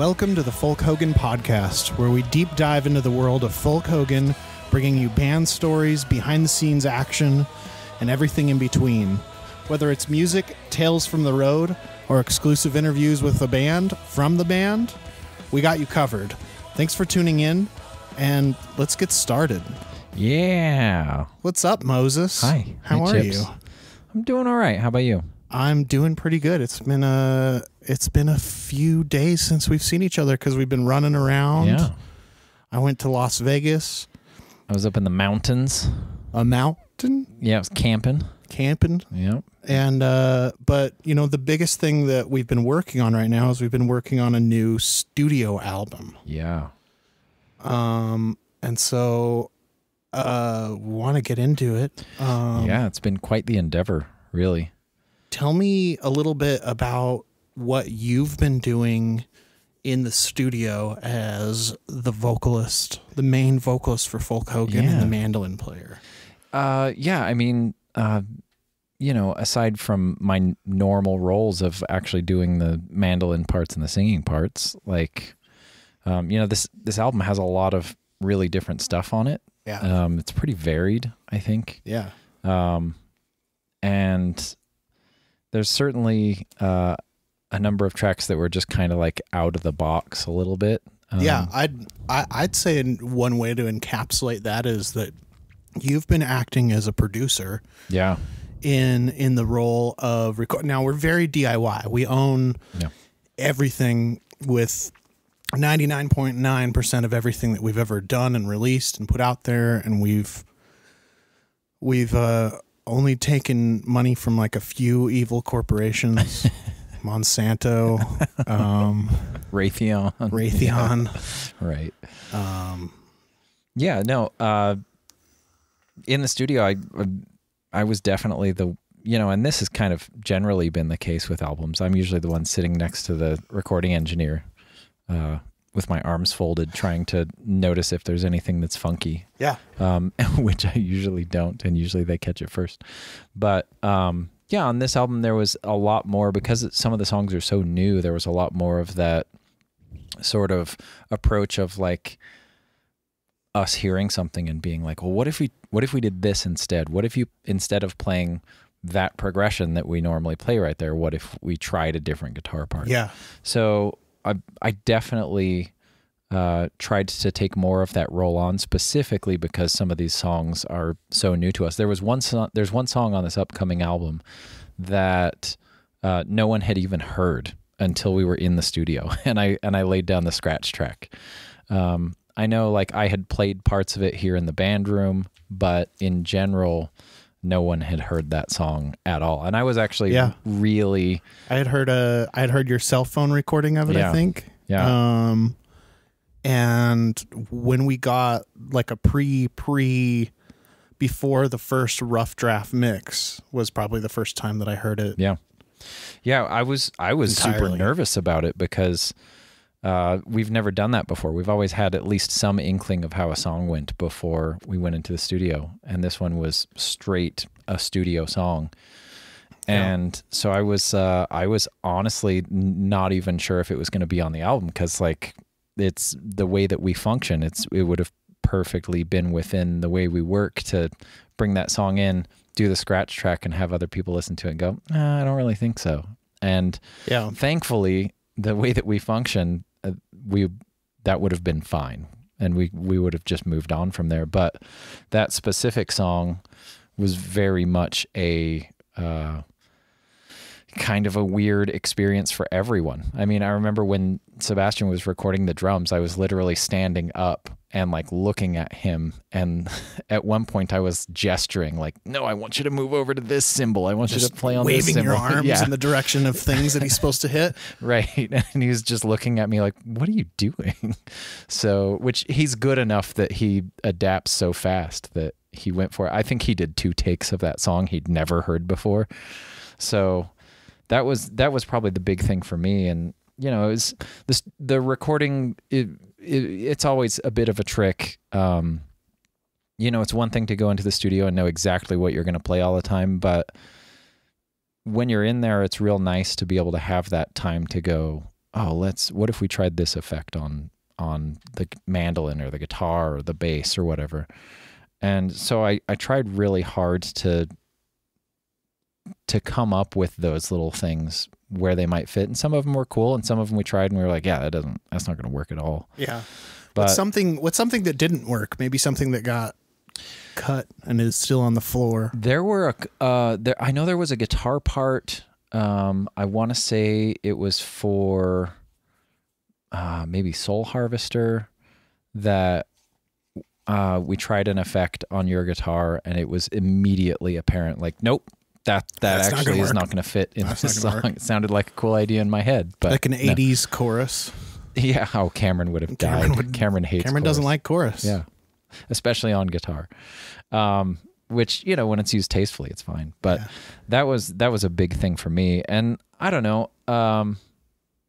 Welcome to the Folk Hogan Podcast, where we deep dive into the world of Folk Hogan, bringing you band stories, behind-the-scenes action, and everything in between. Whether it's music, tales from the road, or exclusive interviews with the band, from the band, we got you covered. Thanks for tuning in, and let's get started. Yeah. What's up, Moses? Hi. How are Chips. you? I'm doing all right. How about you? I'm doing pretty good. It's been a few days since we've seen each other because we've been running around. Yeah. I went to Las Vegas. I was up in the mountains. A mountain? Yeah, I was camping. Yeah. And but you know, the biggest thing that we've been working on right now is we've been working on a new studio album. Yeah. And so want to get into it. Yeah, it's been quite the endeavor, really. Tell me a little bit about what you've been doing in the studio as the vocalist, the main vocalist for Folk Hogan and the mandolin player. Yeah, I mean, you know, aside from my normal roles of actually doing the mandolin parts and the singing parts, like, you know, this album has a lot of really different stuff on it. Yeah. It's pretty varied, I think. Yeah. And there's certainly a number of tracks that were just kind of like out of the box a little bit. Yeah, I'd say one way to encapsulate that is that you've been acting as a producer. Yeah. In the role of record. Now we're very DIY. We own everything with 99.9% of everything that we've ever done and released and put out there, and we've only taken money from like a few evil corporations, Monsanto, Raytheon, right. Yeah, no. In the studio, I was definitely the, you know, and this has kind of generally been the case with albums. I'm usually the one sitting next to the recording engineer, with my arms folded, trying to notice if there's anything that's funky. Yeah. Which I usually don't, and usually they catch it first. But yeah, on this album there was a lot more, because some of the songs are so new, there was a lot more of that sort of approach of like us hearing something and being like, well, what if we did this instead? What if you, instead of playing that progression that we normally play right there, what if we tried a different guitar part? Yeah. So I definitely tried to take more of that role on, specifically because some of these songs are so new to us. There's one song on this upcoming album that no one had even heard until we were in the studio, and I laid down the scratch track. I know, like, I had played parts of it here in the band room, but in general, no one had heard that song at all. And I was actually really... I had heard your cell phone recording of it, I think. Yeah. And when we got like a before the first rough draft mix was probably the first time that I heard it. Yeah. Yeah, I was super nervous about it because we've never done that before. We've always had at least some inkling of how a song went before we went into the studio, and this one was straight a studio song. And so I was honestly not even sure if it was going to be on the album, because like, it's the way that we function. It would have perfectly been within the way we work to bring that song in, do the scratch track, and have other people listen to it and go, I don't really think so. And thankfully, the way that we function, that would have been fine, and we would have just moved on from there. But that specific song was very much a kind of a weird experience for everyone. I mean, I remember when Sebastian was recording the drums, I was literally standing up and like looking at him, and at one point I was gesturing like, no, I want you to move over to this cymbal. I want you to play on this cymbal. Waving your arms in the direction of things that he's supposed to hit. Right. And he was just looking at me like, what are you doing? So, which he's good enough that he adapts so fast that he went for it. I think he did 2 takes of that song he'd never heard before. So that was probably the big thing for me. And, you know, it was the recording, it's always a bit of a trick. You know, it's one thing to go into the studio and know exactly what you're going to play all the time, but when you're in there, it's real nice to be able to have that time to go, what if we tried this effect on the mandolin or the guitar or the bass or whatever. And so I tried really hard to come up with those little things where they might fit. And some of them were cool, and some of them we tried and we were like, yeah, that's not going to work at all. Yeah. But what's something that didn't work? Maybe something that got cut and is still on the floor. There were I know there was a guitar part. I want to say it was for maybe Soul Harvester that we tried an effect on your guitar and it was immediately apparent, like, nope, that actually is not going to fit in this song. It sounded like a cool idea in my head, but like an 80s chorus. Yeah. Oh, Cameron would have died. Cameron hates Cameron chorus. Doesn't like chorus. Yeah. Especially on guitar. Which, you know, when it's used tastefully, it's fine. But that was a big thing for me. And I don't know,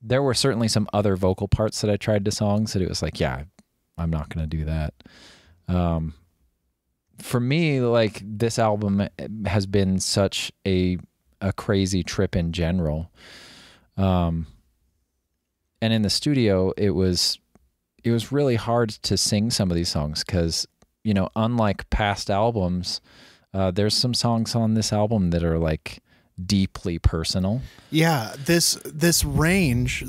there were certainly some other vocal parts that I tried to songs that it was like, yeah, I'm not going to do that. For me, like, this album has been such a crazy trip in general. And in the studio, it was really hard to sing some of these songs because, you know, unlike past albums, there's some songs on this album that are like deeply personal. Yeah, this range,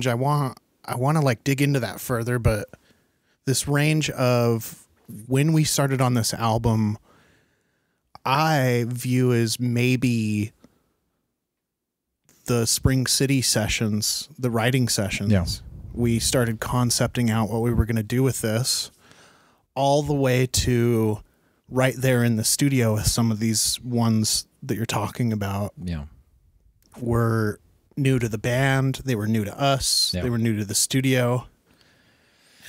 I want to like dig into that further, but this range of when we started on this album, I view as maybe the Spring City sessions, the writing sessions. Yeah. We started concepting out what we were going to do with this, all the way to right there in the studio with some of these ones that you're talking about. Yeah. Were new to the band. They were new to us. Yeah. They were new to the studio.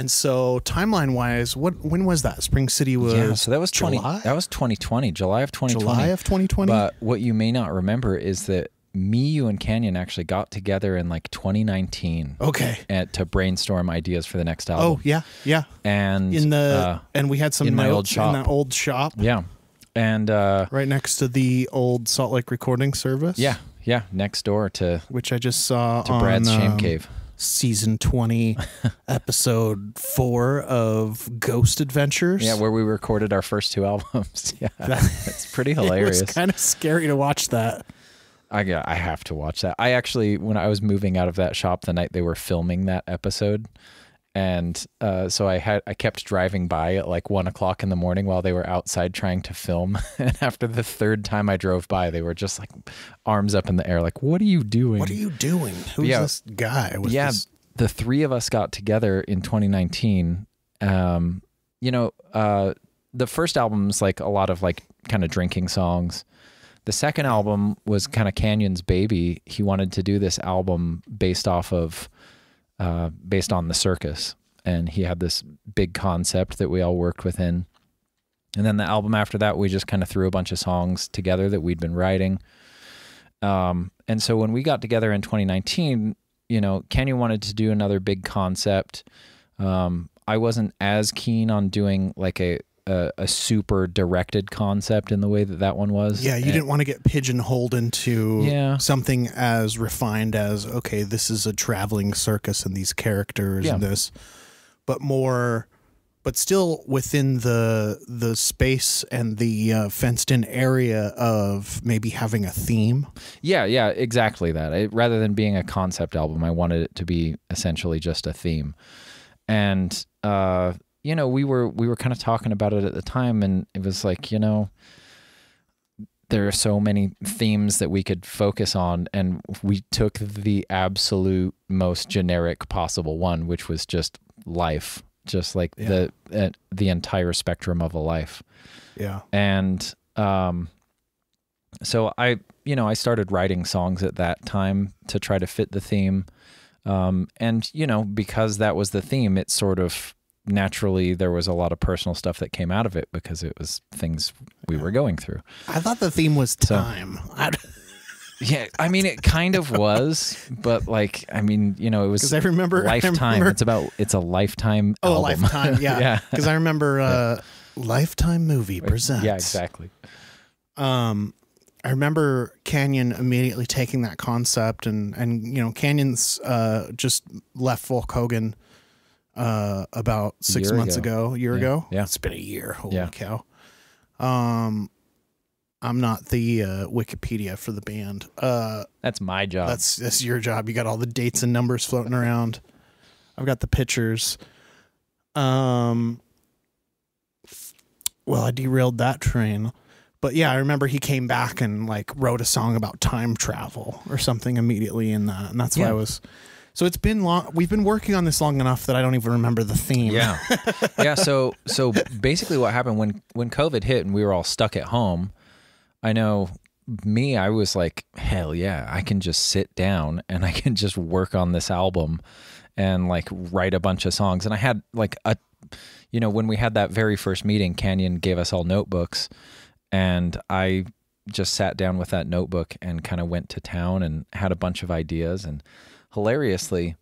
And so timeline wise, when was that? Spring City was so that was July? That was 2020, July of 2020. July of 2020. But what you may not remember is that me, you, and Canyon actually got together in like 2019. Okay. To brainstorm ideas for the next album. Oh yeah, yeah. And and we had some in notes my old shop. in that old shop. Yeah. And right next to the old Salt Lake recording service. Yeah, yeah, next door to which I just saw on Brad's Shame Cave. Season 20, episode 4 of Ghost Adventures. Yeah, where we recorded our first 2 albums. Yeah, that's pretty hilarious. It was kind of scary to watch that. I have to watch that. I actually, when I was moving out of that shop the night they were filming that episode, and so I kept driving by at like 1 o'clock in the morning while they were outside trying to film. And after the 3rd time I drove by, they were just like arms up in the air, like, "What are you doing? What are you doing? Who's this guy?" The 3 of us got together in 2019. You know, the first album's like a lot of like kind of drinking songs. The second album was kind of Canyon's baby. He wanted to do this album based on the circus. And he had this big concept that we all worked within. And then the album after that, we just kind of threw a bunch of songs together that we'd been writing. And so when we got together in 2019, you know, Canyon wanted to do another big concept. I wasn't as keen on doing like a super directed concept in the way that one was. Yeah, you didn't want to get pigeonholed into something as refined as, okay, this is a traveling circus and these characters and this, but still within the space and the fenced in area of maybe having a theme. Yeah, exactly that. Rather than being a concept album, I wanted it to be essentially just a theme. And, you know, we were kind of talking about it at the time, and it was like, you know, there are so many themes that we could focus on, and we took the absolute most generic possible one, which was just life, just like the entire spectrum of a life. Yeah. And so I started writing songs at that time to try to fit the theme. And, you know, because that was the theme, it sort of naturally there was a lot of personal stuff that came out of it because it was things we were going through. I thought the theme was time. Yeah, I mean, it kind of was, but like, I mean, you know, it was Lifetime. It's a Lifetime album. Oh, Lifetime, yeah. Yeah. Because I remember Lifetime movie presents. Yeah, exactly. I remember Canyon immediately taking that concept and you know, Canyon's just left Folk Hogan about 6 months ago, a year ago. Yeah. It's been a year. Holy cow. I'm not the Wikipedia for the band. That's my job. That's your job. You got all the dates and numbers floating around. I've got the pictures. Well, I derailed that train. But yeah, I remember he came back and like wrote a song about time travel or something immediately in that. And that's why I was... So it's been long. We've been working on this long enough that I don't even remember the theme. Yeah. Yeah. So basically what happened when COVID hit and we were all stuck at home, I know me, I was like, hell yeah, I can just sit down and I can just work on this album and like write a bunch of songs. And I had like when we had that very first meeting, Canyon gave us all notebooks and I just sat down with that notebook and kind of went to town and had a bunch of ideas. And hilariously,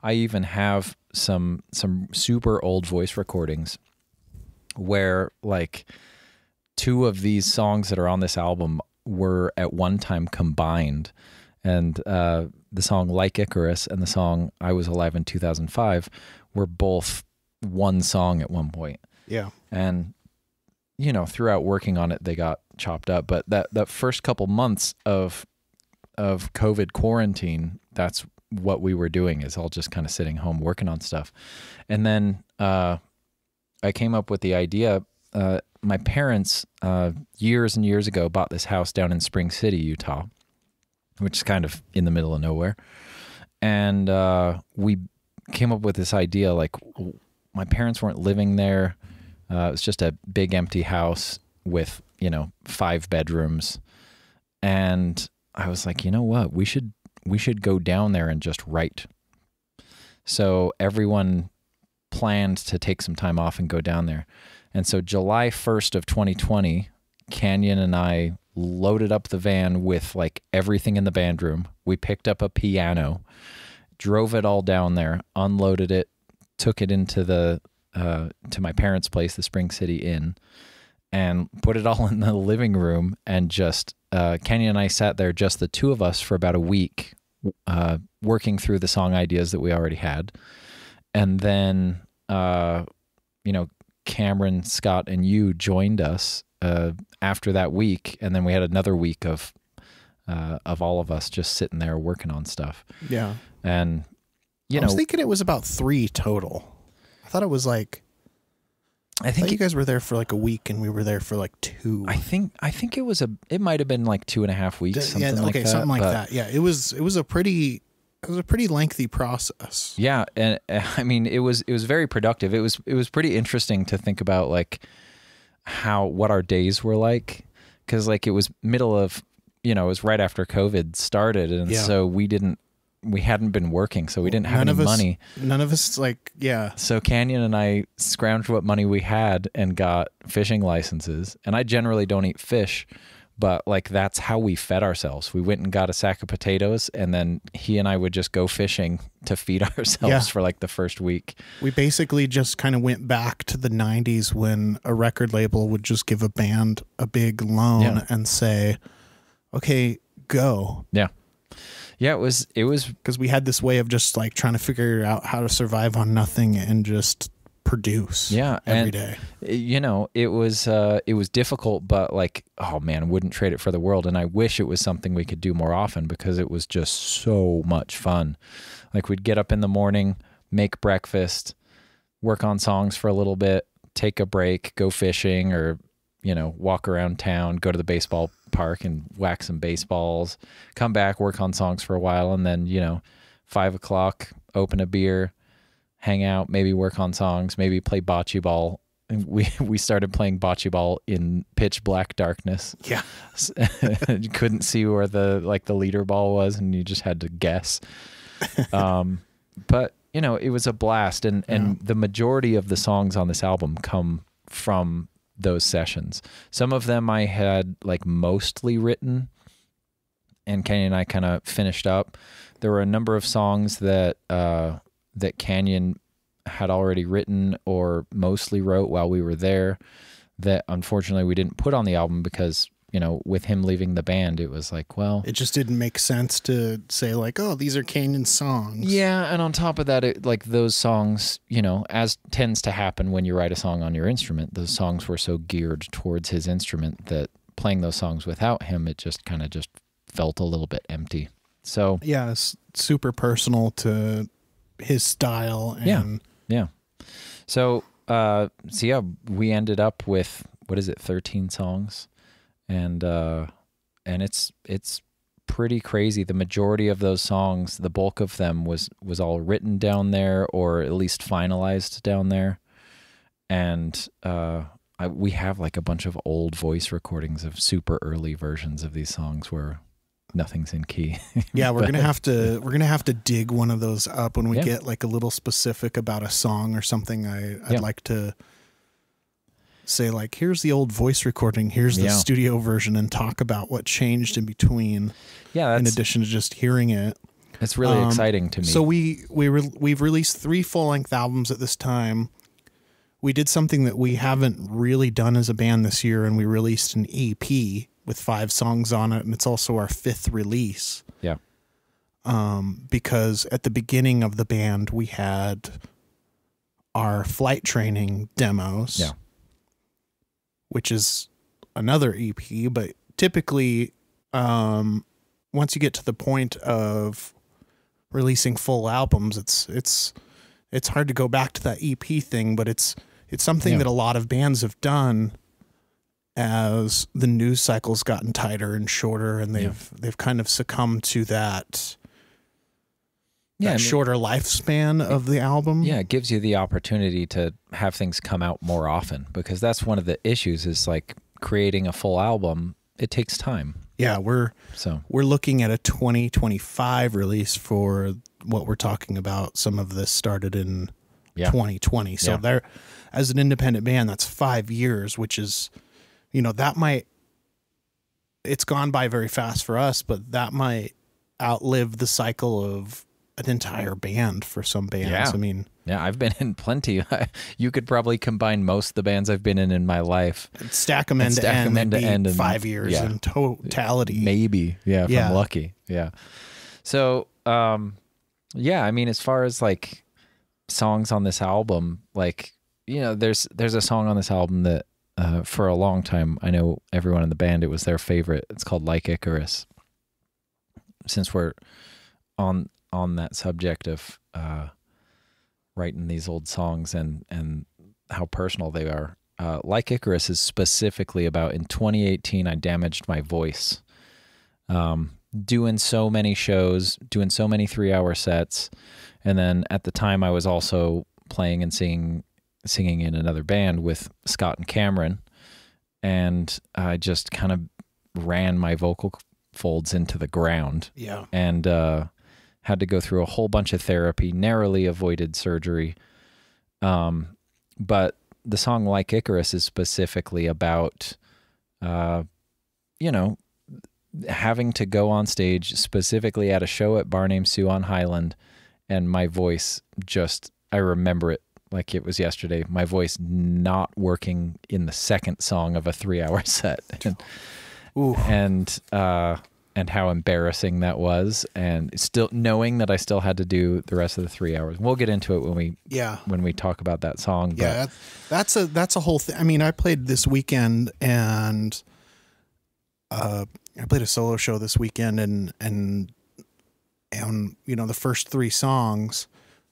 I even have some super old voice recordings where like 2 of these songs that are on this album were at one time combined. And the song Like Icarus and the song I Was Alive in 2005 were both one song at one point. Yeah. And, throughout working on it, they got chopped up. But that first couple months of COVID quarantine, that's what we were doing, is all just kind of sitting home working on stuff. And then I came up with the idea. My parents, years and years ago, bought this house down in Spring City, Utah, which is kind of in the middle of nowhere. And we came up with this idea, like my parents weren't living there. It was just a big empty house with, 5 bedrooms. And I was like, you know what? We should go down there and just write. So everyone planned to take some time off and go down there. And so July 1st of 2020, Canyon and I loaded up the van with like everything in the band room. We picked up a piano, drove it all down there, unloaded it, took it into to my parents' place, the Spring City Inn, and put it all in the living room. And just Canyon and I sat there, just the 2 of us, for about a week, working through the song ideas that we already had. And then, Cameron, Scott, and you joined us after that week, and then we had another week of all of us just sitting there working on stuff. Yeah, and I was thinking it was about 3 total. I thought it was like I thought you guys were there for like a week, and we were there for like 2. I think it might have been like 2.5 weeks. Something like that. Something like that. Yeah, it was a pretty lengthy process. Yeah, and I mean, it was very productive. It was pretty interesting to think about like what our days were like, because like it was middle of, it was right after COVID started, and so we hadn't been working, so we didn't have any money. None of us So Canyon and I scrounged what money we had and got fishing licenses. And I generally don't eat fish, but like that's how we fed ourselves. We went and got a sack of potatoes, and then he and I would just go fishing to feed ourselves for like the first week. We basically just kind of went back to the 90s when a record label would just give a band a big loan and say, okay, go. Yeah. Yeah, it was because we had this way of just like trying to figure out how to survive on nothing and just produce every day. It was difficult, but like, oh man, wouldn't trade it for the world. And I wish it was something we could do more often, because it was just so much fun. Like we'd get up in the morning, make breakfast, work on songs for a little bit, take a break, go fishing, or walk around town, go to the baseball park and whack some baseballs, come back, work on songs for a while, and then 5 o'clock, open a beer, hang out, maybe work on songs, maybe play bocce ball. And we started playing bocce ball in pitch black darkness. Yeah. You couldn't see where the leader ball was, and you just had to guess. But it was a blast, and the majority of the songs on this album come from those sessions. Some of them I had like mostly written, and Canyon and I kind of finished up. There were a number of songs that Canyon had already written or mostly wrote while we were there that unfortunately we didn't put on the album because you know, with him leaving the band, it was like, well, it just didn't make sense to say like, oh, these are Kanan's songs. Yeah, and on top of that, like those songs, you know, as tends to happen when you write a song on your instrument, those songs were so geared towards his instrument that playing those songs without him, it just kind of just felt a little bit empty. So yeah, it's super personal to his style. And yeah. So yeah, we ended up with, what is it, 13 songs, and it's pretty crazy. The majority of those songs, the bulk of them was all written down there, or at least finalized down there. And we have like a bunch of old voice recordings of super early versions of these songs where nothing's in key. Yeah, we're gonna have to dig one of those up when we get like a little specific about a song or something. I'd like to say like, here's the old voice recording, here's the studio version, and talk about what changed in between. Yeah, in addition to just hearing it. It's really exciting to me. So we've released 3 full-length albums at this time. We did something that we haven't really done as a band this year, and we released an EP with 5 songs on it, and it's also our 5th release. Yeah. Because at the beginning of the band, we had our flight training demos. Yeah. Which is another EP, but typically, once you get to the point of releasing full albums, it's hard to go back to that EP thing, but it's something that a lot of bands have done as the news cycle's gotten tighter and shorter, and they've kind of succumbed to that. Shorter lifespan of the album. Yeah, it gives you the opportunity to have things come out more often, because that's one of the issues is like creating a full album. It takes time. Yeah, we're looking at a 2025 release for what we're talking about. Some of this started in 2020. So there, as an independent band, that's 5 years, which is, you know, it's gone by very fast for us, but that might outlive the cycle of an entire band for some bands. Yeah. I mean, I've been in plenty. You could probably combine most of the bands I've been in my life. Stack them end to end, 5 years in totality. Maybe, if I'm lucky. Yeah. So, I mean, as far as like songs on this album, like, you know, there's a song on this album that for a long time, I know everyone in the band, it was their favorite. It's called Like Icarus. Since we're on that subject of writing these old songs and how personal they are. Like Icarus is specifically about, in 2018, I damaged my voice. Doing so many shows, doing so many 3-hour sets. And then at the time I was also playing and singing in another band with Scott and Cameron. And I just kind of ran my vocal folds into the ground. Yeah. And had to go through a whole bunch of therapy, narrowly avoided surgery. But the song Like Icarus is specifically about, you know, having to go on stage, specifically at a show at Bar Named Sue on Highland, and my voice just, I remember it like it was yesterday, my voice not working in the second song of a 3-hour set. And how embarrassing that was, and still knowing that I still had to do the rest of the 3 hours. We'll get into it when we talk about that song. Yeah, but that's a whole thing. I mean, I played this weekend, and I played a solo show this weekend, and you know, the first 3 songs,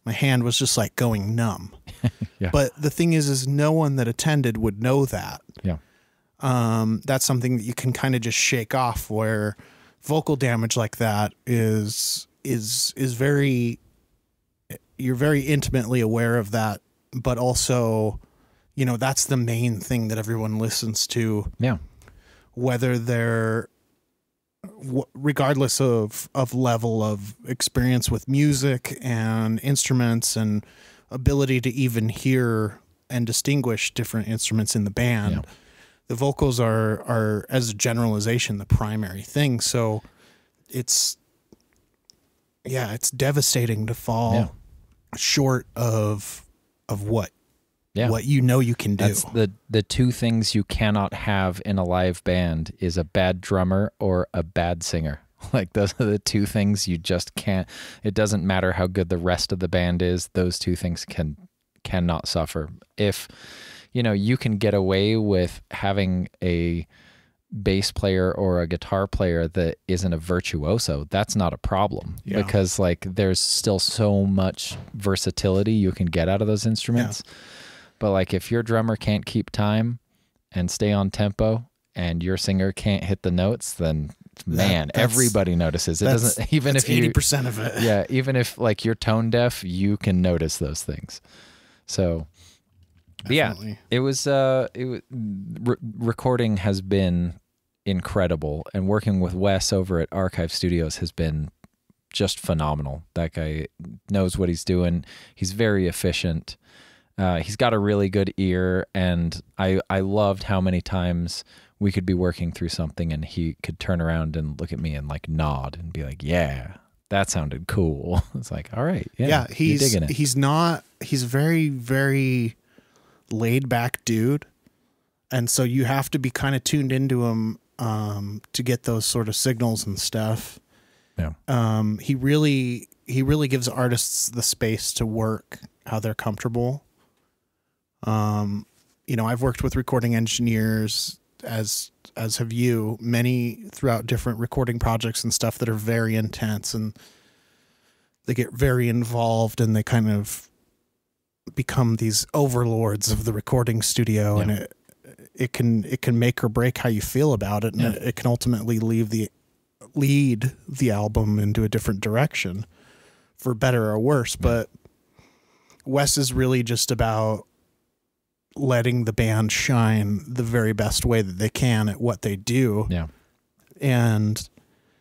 my hand was just like going numb. Yeah. But the thing is no one that attended would know that. Yeah. That's something that you can kind of just shake off, where vocal damage like that is very, you're very intimately aware of that, but also, you know, that's the main thing that everyone listens to. Yeah. Whether they're, regardless of level of experience with music and instruments and ability to even hear and distinguish different instruments in the band. Yeah. The vocals are, as a generalization, the primary thing. So it's devastating to fall short of what what you know you can do. That's the two things you cannot have in a live band is a bad drummer or a bad singer. Like those are the two things you just can't. It doesn't matter how good the rest of the band is. Those two things cannot suffer. If you can get away with having a bass player or a guitar player that isn't a virtuoso, that's not a problem, because like there's still so much versatility you can get out of those instruments. But like if your drummer can't keep time and stay on tempo and your singer can't hit the notes, then everybody notices. It doesn't, even if 80% of it. Yeah, even if like you're tone deaf, you can notice those things. So Definitely. it was recording has been incredible, and working with Wes over at Archive Studios has been just phenomenal. That guy knows what he's doing. He's very efficient. He's got a really good ear, and I loved how many times we could be working through something and he could turn around and look at me and like nod and be like, yeah, that sounded cool. It's like, all right. Yeah, he's digging it. He's a very, very laid back dude. And so you have to be kind of tuned into him to get those sort of signals and stuff. Yeah. He really gives artists the space to work how they're comfortable. I've worked with recording engineers as have you, many throughout different recording projects and stuff that are very intense, and they get very involved and they kind of become these overlords of the recording studio. Yeah. And it can make or break how you feel about it. And it can ultimately lead the album into a different direction for better or worse. But Wes is really just about letting the band shine the very best way that they can at what they do. Yeah. And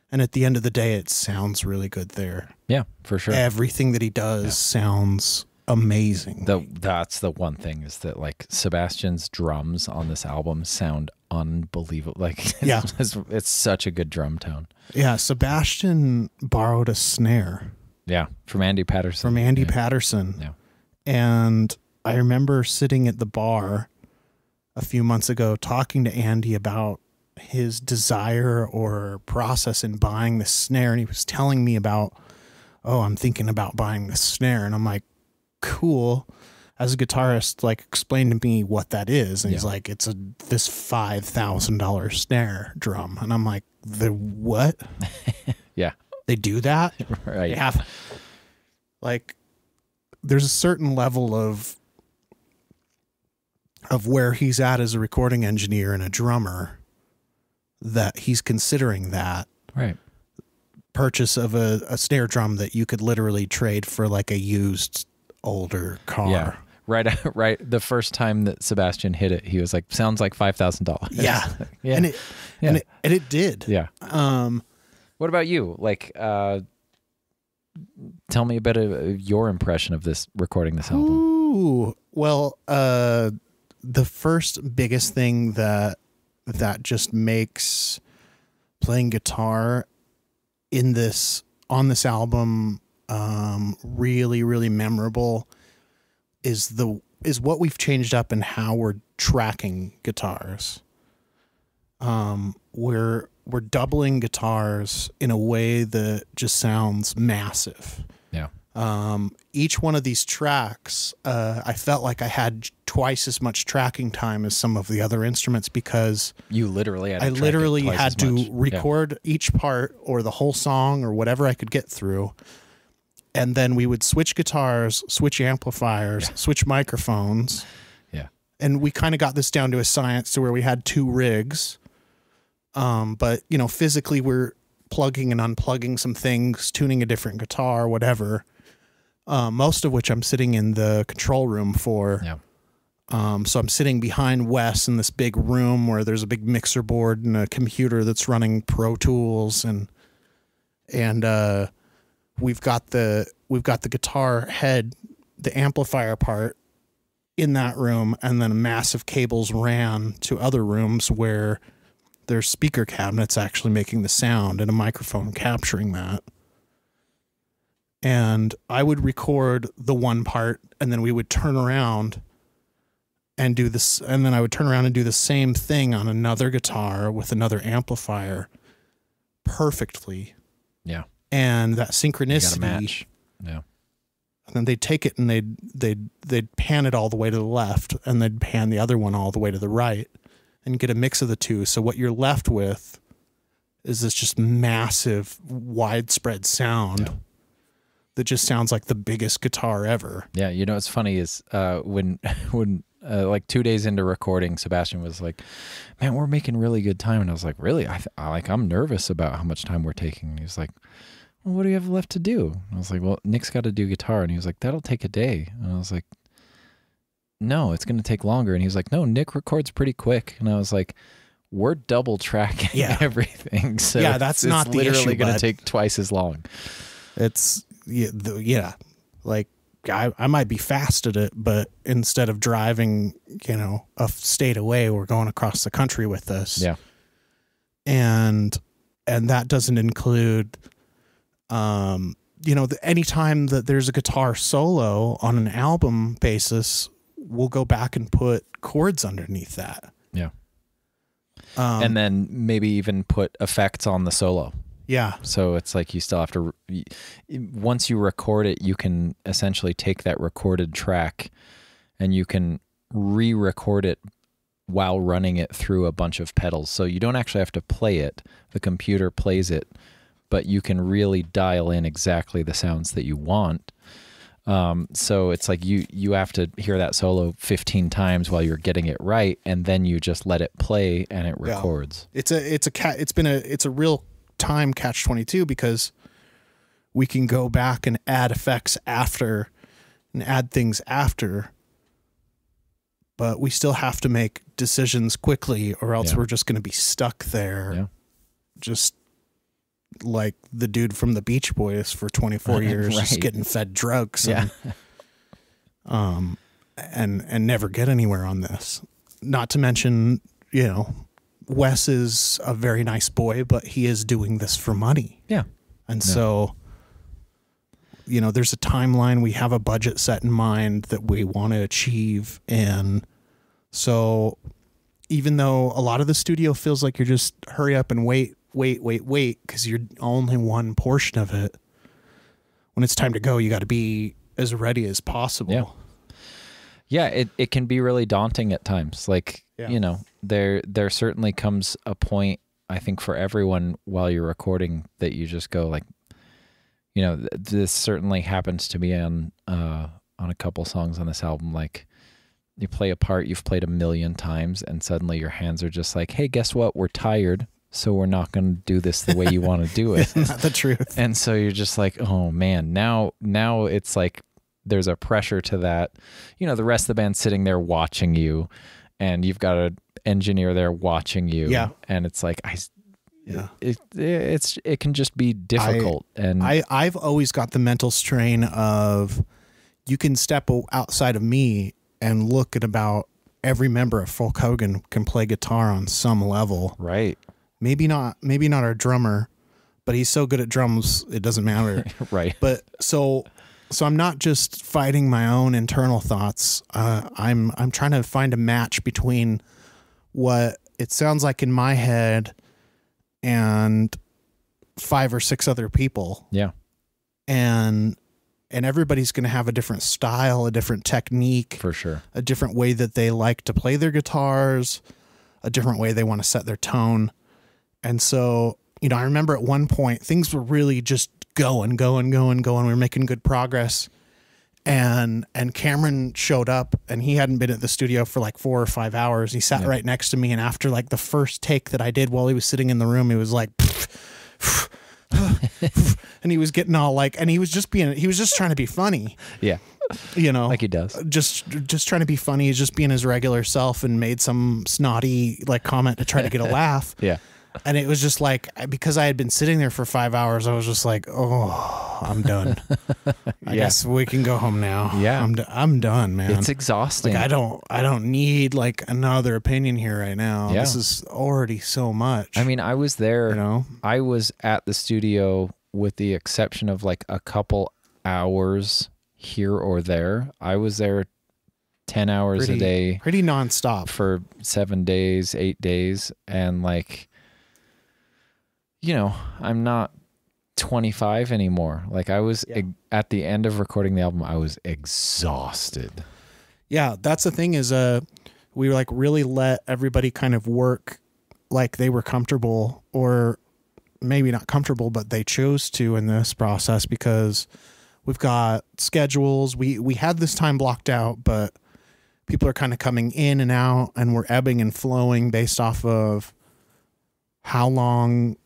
at the end of the day, it sounds really good there. Yeah, for sure. Everything that he does sounds amazing. That's the one thing, is that like Sebastian's drums on this album sound unbelievable. Like it's such a good drum tone. Yeah. Sebastian borrowed a snare. Yeah. From Andy Patterson. Yeah. And I remember sitting at the bar a few months ago talking to Andy about his desire or process in buying this snare. And he was telling me about, I'm thinking about buying this snare. And I'm like, cool. As a guitarist, like, explain to me what that is. And he's like, it's this $5,000 snare drum. And I'm like, the what? Yeah. They do that? Right. Yeah. Like, there's a certain level of where he's at as a recording engineer and a drummer that he's considering that purchase of a snare drum that you could literally trade for like a used older car. Yeah. Right. The first time that Sebastian hit it, he was like, sounds like $5,000. Yeah. Yeah. And it did. Yeah. What about you? Like, tell me a bit of your impression of recording this album. Ooh, well, the first biggest thing that just makes playing guitar on this album really, really memorable is what we've changed up in how we're tracking guitars. We're doubling guitars in a way that just sounds massive. Yeah. Each one of these tracks, I felt like I had twice as much tracking time as some of the other instruments, because you literally had to record each part or the whole song or whatever I could get through. And then we would switch guitars, switch amplifiers, switch microphones. Yeah. And we kind of got this down to a science to where we had 2 rigs. But physically we're plugging and unplugging some things, tuning a different guitar, whatever. Most of which I'm sitting in the control room for. Yeah. So I'm sitting behind Wes in this big room where there's a big mixer board and a computer that's running Pro Tools, and we've got the guitar head, the amplifier part in that room, and then massive cables ran to other rooms where there's speaker cabinets actually making the sound and a microphone capturing that. And I would record the one part, and then we would turn around and do this, and then I would turn around and do the same thing on another guitar with another amplifier perfectly. Yeah. And that synchronicity. You gotta match. Yeah. And then they'd take it and they'd pan it all the way to the left, and they'd pan the other one all the way to the right, and get a mix of the two. So what you're left with is this just massive, widespread sound that just sounds like the biggest guitar ever. Yeah, you know what's funny is when like 2 days into recording, Sebastian was like, "Man, we're making really good time," and I was like, "Really? I'm nervous about how much time we're taking." And he was like, "Well, what do you have left to do?" And I was like, "Well, Nick's got to do guitar," and he was like, "That'll take a day," and I was like, "No, it's going to take longer," and he was like, "No, Nick records pretty quick," and I was like, "We're double tracking everything, so yeah, that's not the issue. Literally going to take twice as long." It's like I might be fast at it, but instead of driving, a state away, we're going across the country with this. Yeah, and that doesn't include, any time that there's a guitar solo on an album basis, we'll go back and put chords underneath that. Yeah. And then maybe even put effects on the solo. Yeah. So it's like you still have to, once you record it, you can essentially take that recorded track and you can re-record it while running it through a bunch of pedals. So you don't actually have to play it. The computer plays it, but you can really dial in exactly the sounds that you want. So it's like you have to hear that solo 15 times while you're getting it right, and then you just let it play and it records. It's a real time catch-22, because we can go back and add effects after and add things after, but we still have to make decisions quickly, or else we're just going to be stuck there, just like the dude from the Beach Boys for 24 years, just getting fed drugs and never get anywhere on this. Not to mention, Wes is a very nice boy, but he is doing this for money. Yeah. And so, there's a timeline. We have a budget set in mind that we want to achieve. And so even though a lot of the studio feels like you're just hurry up and wait, because you're only one portion of it, when it's time to go, you got to be as ready as possible. Yeah, it can be really daunting at times. Like, there certainly comes a point, I think, for everyone while you're recording that you just go like, this certainly happens to me on a couple songs on this album. Like, you play a part you've played 1,000,000 times, and suddenly your hands are just like, hey, guess what? We're tired, so we're not going to do this the way you want to do it. Isn't that the truth? And so you're just like, oh man, now it's like there's a pressure to that. The rest of the band's sitting there watching you, and you've got an engineer there watching you. Yeah. And it's like, it can just be difficult. I've always got the mental strain of, you can step outside of me and look at about every member of Folk Hogan can play guitar on some level. Right. Maybe not our drummer, but he's so good at drums, it doesn't matter. Right. But so I'm not just fighting my own internal thoughts. I'm trying to find a match between what it sounds like in my head and 5 or 6 other people. Yeah. And everybody's going to have a different style, a different technique. For sure. A different way that they like to play their guitars, a different way they want to set their tone. And so, I remember at one point things were really just going. We were making good progress. And Cameron showed up, and he hadn't been at the studio for like 4 or 5 hours. He sat right next to me, and after like the first take that I did while he was sitting in the room, he was like, and he was getting all like, and he was just trying to be funny. Yeah. Like he does. Just trying to be funny. He's just being his regular self, and made some snotty like comment to try to get a laugh. Yeah. And it was just like, because I had been sitting there for 5 hours, I was just like, oh, I'm done. I guess we can go home now. Yeah. I'm done, man. It's exhausting. Like, I don't need like another opinion here right now. Yeah. This is already so much. I mean, I was there, I was at the studio with the exception of like a couple hours here or there. I was there 10 hours a day. Pretty nonstop. For 7 days, 8 days. And like, you know, I'm not 25 anymore. Like I was at the end of recording the album, I was exhausted. Yeah, that's the thing is we like really let everybody kind of work like they were comfortable, or maybe not comfortable, but they chose to in this process because we've got schedules. We had this time blocked out, but people are kind of coming in and out, and we're ebbing and flowing based off of how long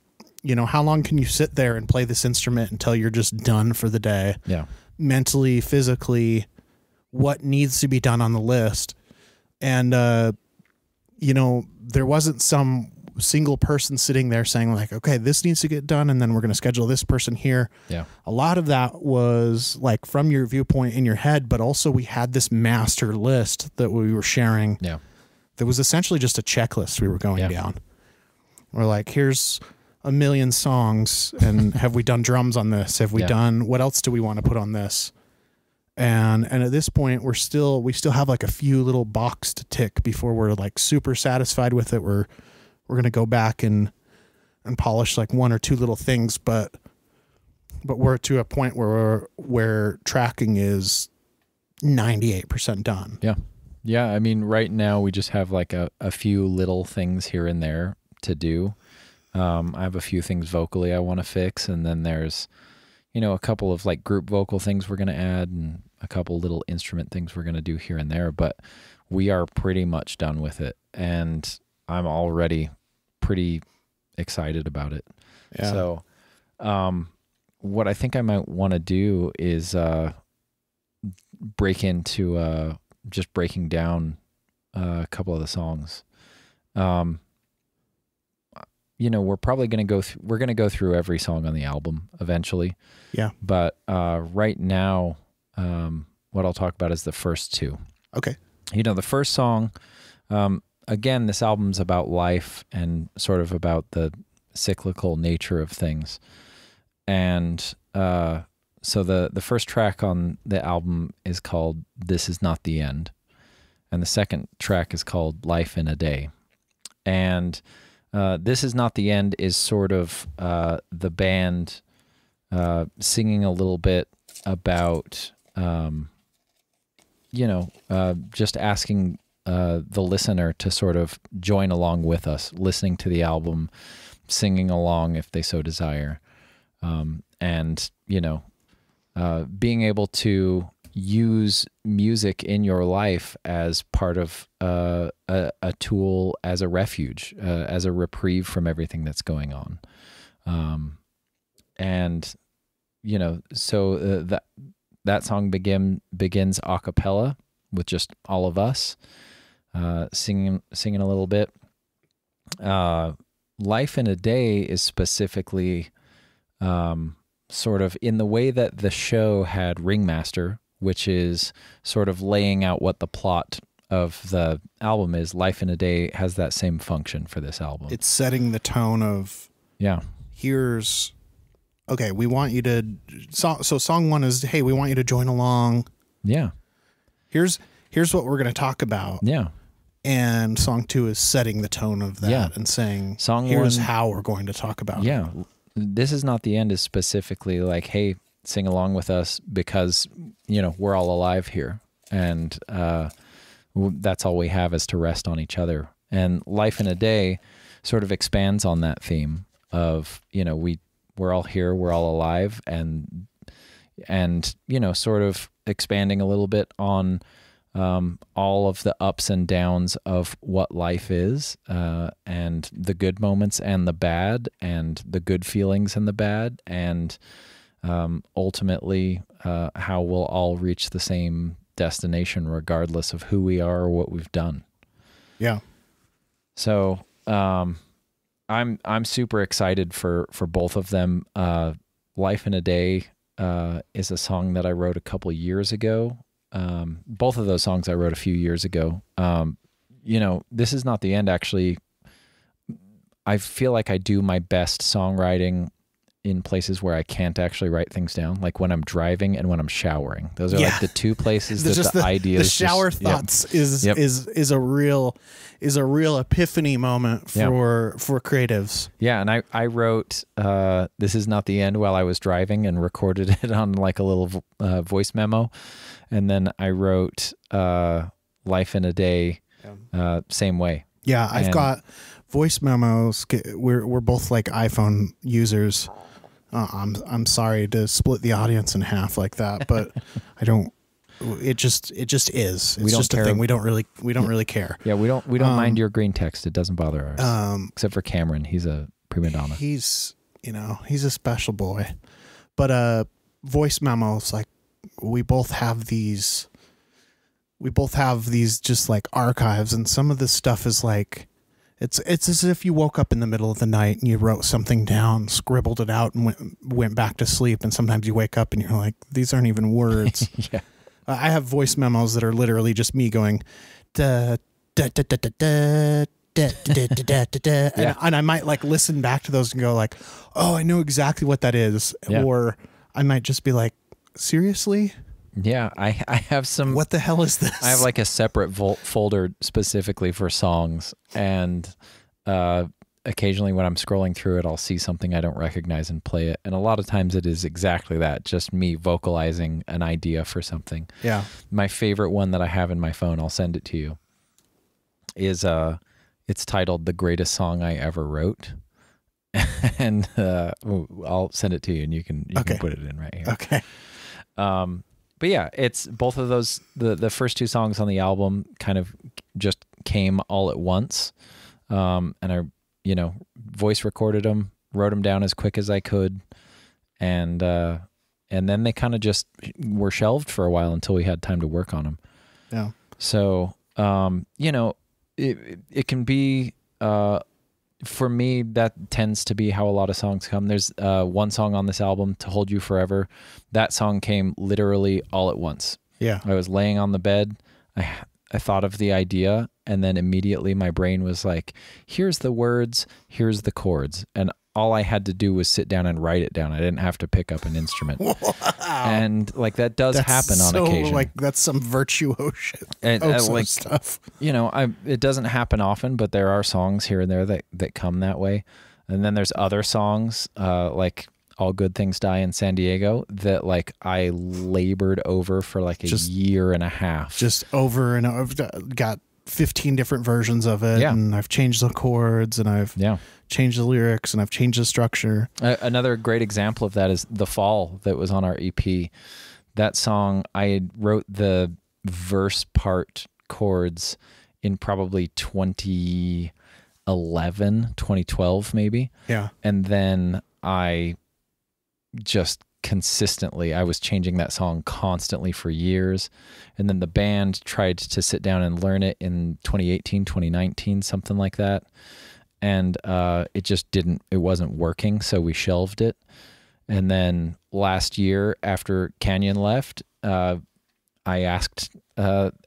can you sit there and play this instrument until you're just done for the day? Yeah. Mentally, physically, what needs to be done on the list. And, there wasn't some single person sitting there saying like, okay, this needs to get done, and then we're going to schedule this person here. Yeah. A lot of that was like from your viewpoint in your head, but also we had this master list that we were sharing. Yeah. That was essentially just a checklist we were going down. We're like, here's a million songs, and have we done drums on this? Have we done, what else do we want to put on this? And at this point we still have like a few little box to tick before we're like super satisfied with it. We're going to go back and polish like one or two little things, but we're to a point where tracking is 98% done. Yeah. Yeah. I mean, right now we just have like a few little things here and there to do. I have a few things vocally I want to fix, and then there's, a couple of like group vocal things we're going to add, and a couple little instrument things we're going to do here and there, but we are pretty much done with it. And I'm already pretty excited about it. Yeah. So, what I think I might want to do is, break into, just breaking down a couple of the songs. We're probably going to we're going to go through every song on the album eventually. Yeah. But, right now, what I'll talk about is the first two. Okay. The first song, again, this album's about life and sort of about the cyclical nature of things. And, so the first track on the album is called This Is Not the End. And the second track is called Life in a Day. And, This Is Not the End is sort of the band singing a little bit about, just asking the listener to sort of join along with us, listening to the album, singing along if they so desire, and, being able to use music in your life as part of a tool, as a refuge, as a reprieve from everything that's going on. So that song begins a cappella with just all of us singing a little bit. Life in a Day is specifically sort of in the way that the show had Ringmaster, which is sort of laying out what the plot of the album is. Life in a Day has that same function for this album. It's setting the tone of, here's, okay, we want you to, so song one is, hey, we want you to join along. Yeah. Here's what we're going to talk about. Yeah. And song two is setting the tone of that and saying, here's how we're going to talk about it. Yeah. This Is Not the End is specifically like, hey, sing along with us because, we're all alive here. And that's all we have is to rest on each other. And Life in a Day sort of expands on that theme of, we're all here, we're all alive, and sort of expanding a little bit on all of the ups and downs of what life is, and the good moments and the bad, and the good feelings and the bad, and ultimately how we'll all reach the same destination regardless of who we are or what we've done. Yeah. So I'm super excited for both of them. Life in a Day is a song that I wrote a couple years ago. Both of those songs I wrote a few years ago. This Is Not the End, actually, I feel like I do my best songwriting in places where I can't actually write things down, like when I'm driving and when I'm showering. Those are like the two places that the ideas. The shower thoughts is a real epiphany moment for creatives. Yeah, and I wrote "This Is Not the End" while I was driving and recorded it on like a little voice memo, and then I wrote "Life in a Day" same way. Yeah, I've got voice memos. We're both like iPhone users. I'm sorry to split the audience in half like that, but I don't. It just is. It's just a thing. We don't really care. Yeah, we don't mind your green text. It doesn't bother us. Except for Cameron, he's a prima donna. He's a special boy. But voice memos, like we both have these just like archives, and some of this stuff is like. It's as if you woke up in the middle of the night and you wrote something down, scribbled it out, and went back to sleep. And sometimes you wake up and you're like, these aren't even words. Yeah. I have voice memos that are literally just me going, da, da, da, da, da, da, da, da, da, da, da. And I might like listen back to those and go like, oh, I know exactly what that is. Yeah. Or I might just be like, seriously? Yeah, I have some... What the hell is this? I have like a separate folder specifically for songs, and occasionally when I'm scrolling through it, I'll see something I don't recognize and play it. And a lot of times it is exactly that, just me vocalizing an idea for something. Yeah. My favorite one that I have in my phone, I'll send it to you, is it's titled "The Greatest Song I Ever Wrote." And I'll send it to you, and you can put it in right here. Okay. But yeah, it's both of those. The first two songs on the album kind of just came all at once, and I, voice recorded them, wrote them down as quick as I could, and then they kind of just were shelved for a while until we had time to work on them. Yeah. So, it can be. For me, that tends to be how a lot of songs come. There's one song on this album, "To Hold You Forever." That song came literally all at once. Yeah. I was laying on the bed. I thought of the idea, and then immediately my brain was like, here's the words, here's the chords. And all I had to do was sit down and write it down. I didn't have to pick up an instrument. Wow. And like that does happen on occasion. Like that's some Virtuo-shit and like stuff. It doesn't happen often, but there are songs here and there that come that way. And then there's other songs like "All Good Things Die in San Diego" that like I labored over for like a year and a half. Just over and over. I've got 15 different versions of it, and I've changed the chords, and I've changed the lyrics, and I've changed the structure. Another great example of that is "The Fall" that was on our EP. That song, I wrote the verse part chords in probably 2011, 2012 maybe. Yeah. And then I just consistently, I was changing that song constantly for years. And then the band tried to sit down and learn it in 2018, 2019, something like that. And it wasn't working. So we shelved it. And then last year after Canyon left, I asked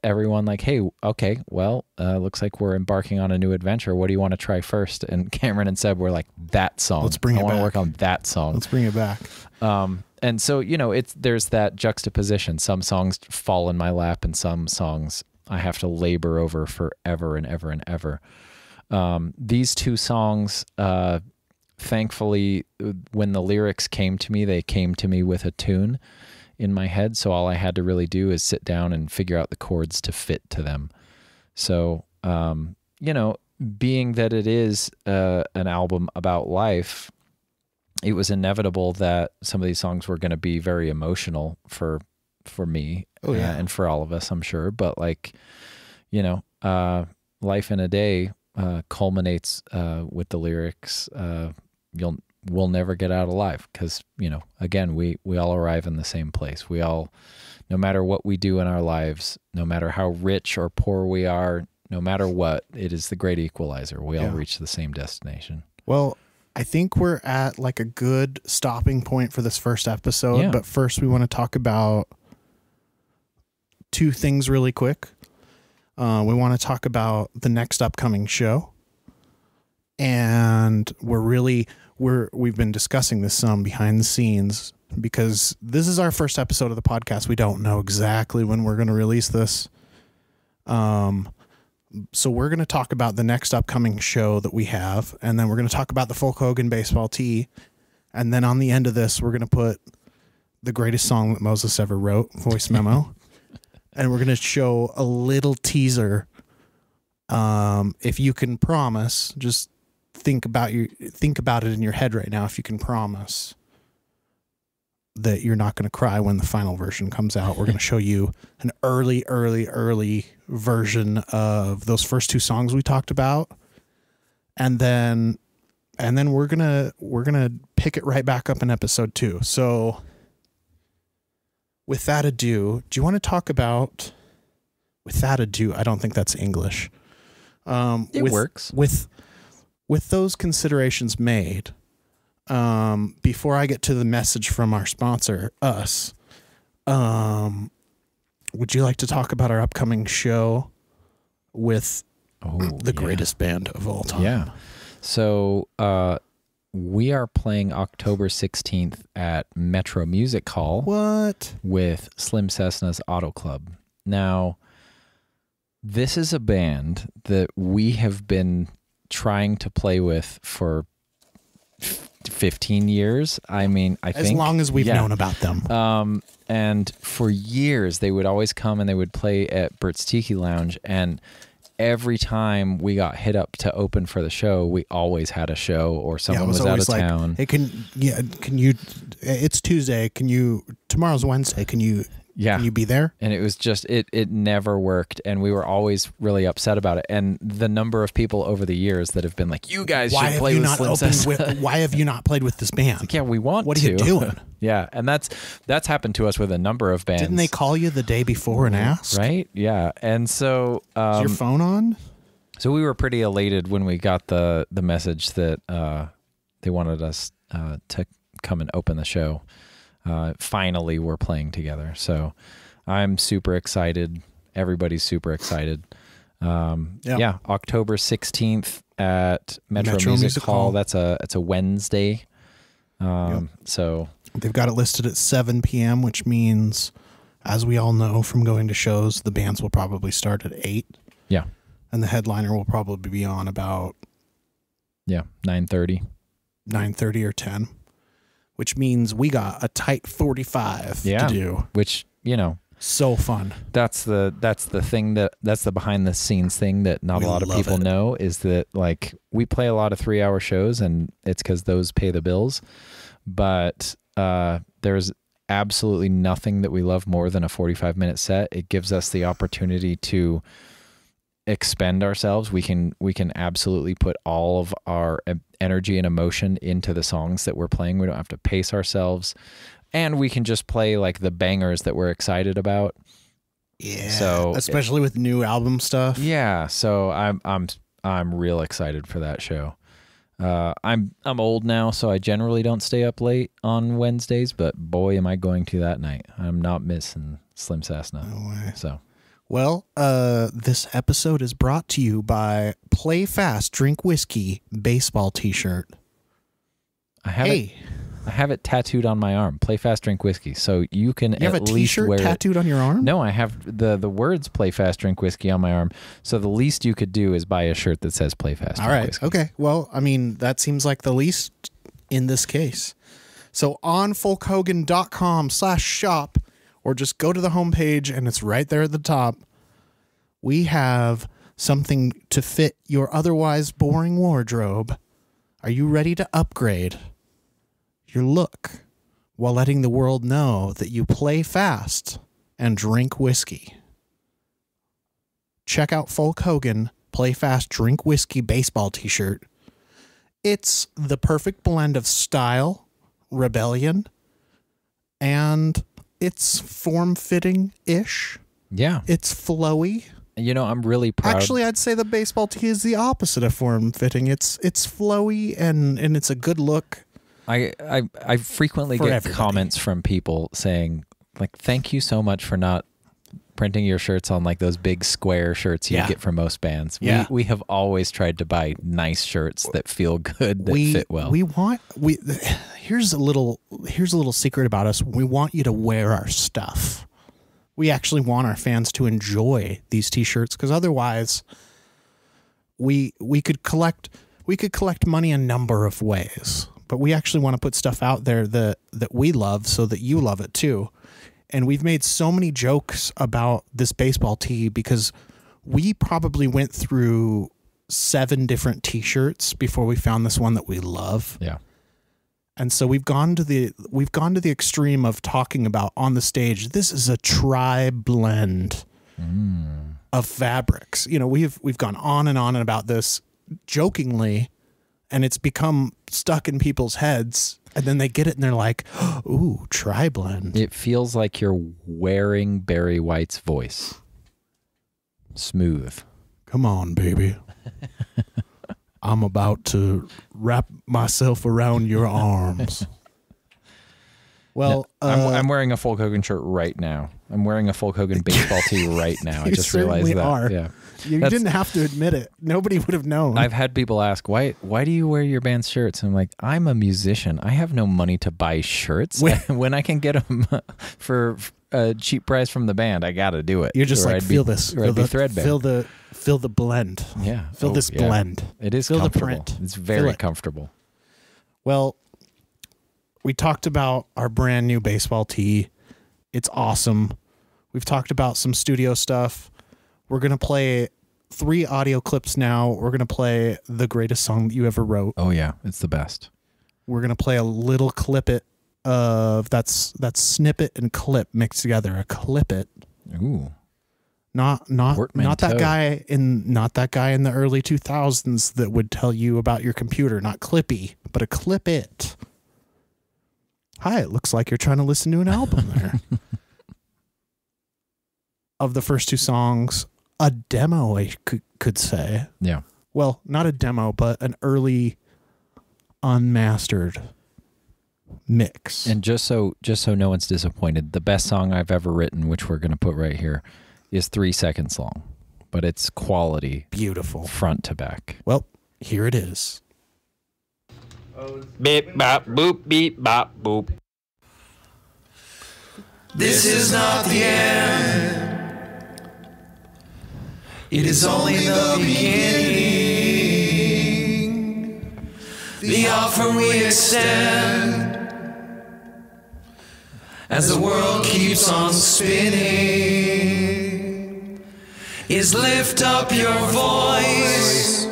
everyone like, hey, okay, well, looks like we're embarking on a new adventure. What do you want to try first? And Cameron and Seb were like, that song. Let's bring it back. I want to work on that song. Let's bring it back. And so, there's that juxtaposition. Some songs fall in my lap and some songs I have to labor over forever and ever and ever. These two songs, thankfully, when the lyrics came to me, they came to me with a tune in my head. So all I had to really do is sit down and figure out the chords to fit to them. So, being that it is an album about life, it was inevitable that some of these songs were going to be very emotional for me and for all of us, I'm sure. But like, "Life in a Day" culminates with the lyrics, we'll never get out alive, because again, we all arrive in the same place. We all, no matter what we do in our lives, no matter how rich or poor we are, no matter what, it is the great equalizer. We all reach the same destination. Well, I think we're at like a good stopping point for this first episode, but first we want to talk about two things really quick. We want to talk about the next upcoming show, And we've been discussing this some behind the scenes because this is our first episode of the podcast. We don't know exactly when we're going to release this. So we're going to talk about the next upcoming show that we have, and then we're going to talk about the Folk Hogan baseball tee. And then on the end of this, we're going to put the greatest song that Moses ever wrote, voice memo. And we're going to show a little teaser. If you can promise, just think about it in your head right now. If you can promise that you're not going to cry when the final version comes out, we're going to show you an early version of those first two songs we talked about. And then we're going to pick it right back up in episode 2. So without ado, do you want to talk about without ado? I don't think that's English. It works. With those considerations made, before I get to the message from our sponsor, us, would you like to talk about our upcoming show with the greatest band of all time? Yeah. So we are playing October 16th at Metro Music Hall. What? With Slim Cessna's Auto Club. Now, this is a band that we have been trying to play with for 15 years. I mean, I think as long as we've known about them. And for years they would always come and they would play at Bert's Tiki Lounge, and every time we got hit up to open for the show, we always had a show or someone was out of town. Hey, can you, it's Tuesday. Tomorrow's Wednesday. Can you be there? And it was just, it never worked. And we were always really upset about it. And the number of people over the years that have been like, you guys should play with Slim Cessna. Why have you not played with this band? Like, yeah, we want to. What are you doing? Yeah. And that's happened to us with a number of bands. Didn't they call you the day before and ask? Right. Yeah. And so, is your phone on? So we were pretty elated when we got the message that, they wanted us, to come and open the show. Finally we're playing together. So I'm super excited. Everybody's super excited. Yeah. October 16th at Metro Music Hall. It's a Wednesday. So they've got it listed at 7 p.m., which means, as we all know from going to shows, the bands will probably start at 8. Yeah. And the headliner will probably be on about 9:30 or 10. Which means we got a tight 45 to do. Which, so fun. That's the behind the scenes thing that not a lot of people know, is that, like, we play a lot of 3-hour shows and it's because those pay the bills. But there's absolutely nothing that we love more than a 45-minute set. It gives us the opportunity to expend ourselves. We can absolutely put all of our energy and emotion into the songs that we're playing. We don't have to pace ourselves, and we can just play like the bangers that we're excited about. Yeah. So especially with new album stuff. Yeah. So I'm real excited for that show. I'm old now, so I generally don't stay up late on Wednesdays, but boy, am I going to that night. I'm not missing Slim Cessna. No way. So. Well, this episode is brought to you by Play Fast, Drink Whiskey baseball t-shirt. I have it tattooed on my arm. Play Fast, Drink Whiskey. So you can have a t-shirt tattooed on your arm? No, I have the words Play Fast, Drink Whiskey on my arm. So the least you could do is buy a shirt that says Play Fast, Drink Whiskey. Okay. Well, I mean, that seems like the least in this case. So on folkhogan.com/shop, or just go to the homepage and it's right there at the top, we have something to fit your otherwise boring wardrobe. Are you ready to upgrade your look while letting the world know that you play fast and drink whiskey? Check out Folk Hogan Play Fast, Drink Whiskey baseball t-shirt. It's the perfect blend of style, rebellion, and it's form-fitting-ish. Yeah. It's flowy. I'm really proud. Actually, I'd say the baseball tee is the opposite of form-fitting. It's flowy and it's a good look. I frequently get comments from people saying, like, thank you so much for not printing your shirts on like those big square shirts you get from most bands. Yeah. We have always tried to buy nice shirts that feel good, that fit well. Here's a little secret about us. We want you to wear our stuff. We actually want our fans to enjoy these t-shirts, because otherwise we could collect money a number of ways. But we actually want to put stuff out there that we love so that you love it too. And we've made so many jokes about this baseball tee because we probably went through 7 different t-shirts before we found this one that we love. Yeah. And so we've gone to the extreme of talking about on the stage, this is a tri-blend of fabrics. You know, we've gone on and on about this jokingly, and it's become stuck in people's heads, and then they get it and they're like, ooh, tri-blend. It feels like you're wearing Barry White's voice. Smooth. Come on, baby. I'm about to wrap myself around your arms. Well, no, I'm wearing a Fulk Hogan shirt right now. I'm wearing a Fulk Hogan baseball tee right now. I just realized that. Are. Yeah. You didn't have to admit it. Nobody would have known. I've had people ask, why do you wear your band's shirts? I'm like, I'm a musician. I have no money to buy shirts. When I can get them for a cheap price from the band, I got to do it. You're just like, feel this. Or I'd be threadbare. Feel the blend. Yeah. Feel this blend. It is feel comfortable. The print. It's very comfortable. Well, we talked about our brand new baseball tee. It's awesome. We've talked about some studio stuff. We're going to play 3 audio clips now. We're going to play the greatest song that you ever wrote. Oh yeah, it's the best. We're going to play a little clipet of that's snippet and clip mixed together. A clipet. Ooh. Not that guy in the early 2000s that would tell you about your computer, not Clippy, but a clipet. Hi, it looks like you're trying to listen to an album there. Of the first 2 songs, a demo, I could say. Yeah. Well, not a demo, but an early unmastered mix. And just so no one's disappointed, the best song I've ever written, which we're going to put right here, is 3 seconds long, but it's quality. Beautiful. Front to back. Well, here it is. Beep, bop, boop, beep, bop, boop. This is not the end. It is only the beginning. The offer we extend as the world keeps on spinning is lift up your voice.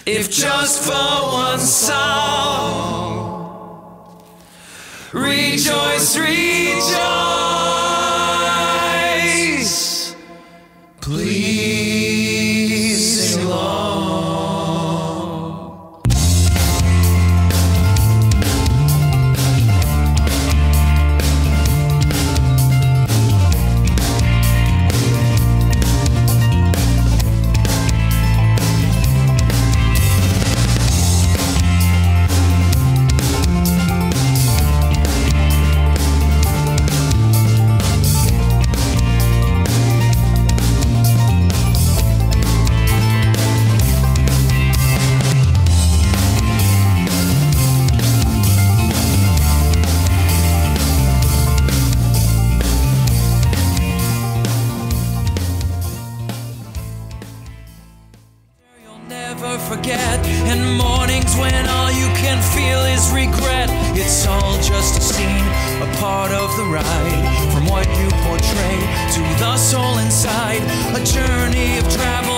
If just for one song, rejoice, rejoice. Please sing along. Forget, and mornings when all you can feel is regret. It's all just a scene, a part of the ride. From what you portray to the soul inside, a journey of travel.